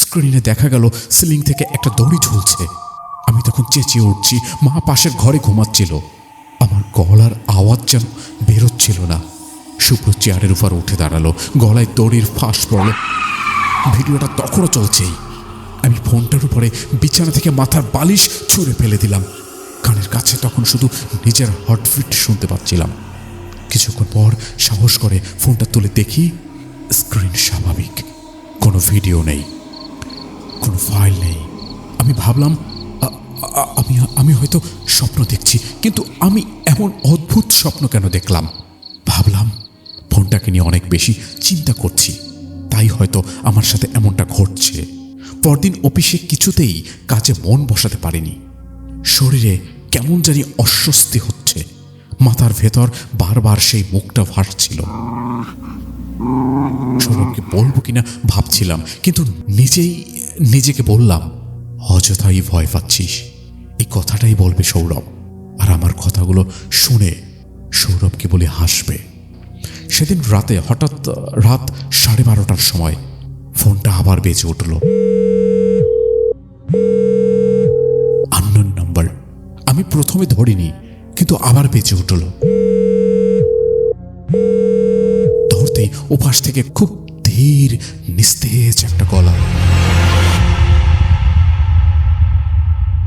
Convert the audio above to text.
স্ক্রিনে দেখা গেল সিলিং থেকে একটা দড়ি ঝুলছে। আমি তখন চেঁচিয়ে উঠছি, মা পাশের ঘরে ঘুমাচ্ছিল। আমার গলার আওয়াজ যেন বেরোচ্ছিল না। শুভ্র চেয়ারের উপর উঠে দাঁড়ালো, গলায় দড়ির ফাঁস পড়ল। ভিডিওটা তখনও চলছেই। আমি ফোনটার উপরে বিছানা থেকে মাথার বালিশ ছুঁড়ে ফেলে দিলাম। কানের কাছে তখন শুধু নিজের হার্টবিট শুনতে পাচ্ছিলাম। কিছুক্ষণ পর সাহস করে ফোনটা তুলে দেখি, স্ক্রিন স্বাভাবিক, কোনো ভিডিও নেই, কোনো ফাইল নেই। আমি ভাবলাম আমি হয়তো স্বপ্ন দেখছি, কিন্তু আমি এমন অদ্ভুত স্বপ্ন কেন দেখলাম? ভাবলাম ফোনটাকে নিয়ে অনেক বেশি চিন্তা করছি, তাই হয়তো আমার সাথে এমনটা ঘটছে। পরদিন অফিসে কিছুতেই কাজে মন বসাতে পারিনি। শরীরে কেমন জানি অস্বস্তি হচ্ছে। মাথার ভেতর বারবার সেই মুখটা ভাসছিল। সৌরভকে বলবো কিনা ভাবছিলাম, কিন্তু নিজেকে বললাম, অযথাই ভয় পাচ্ছিস, এই কথাটাই বলবে সৌরভ, আর আমার কথাগুলো শুনে সৌরভকে বলে হাসবে। সেদিন রাতে হঠাৎ রাত 12:30টার সময় ফোনটা আবার বেজে উঠল। Unknown number. আমি প্রথমে ধরিনি, কিন্তু আবার বেজে উঠল। ধরতেই ওপাশ থেকে খুব ধীর নিস্তেজ একটা গলা,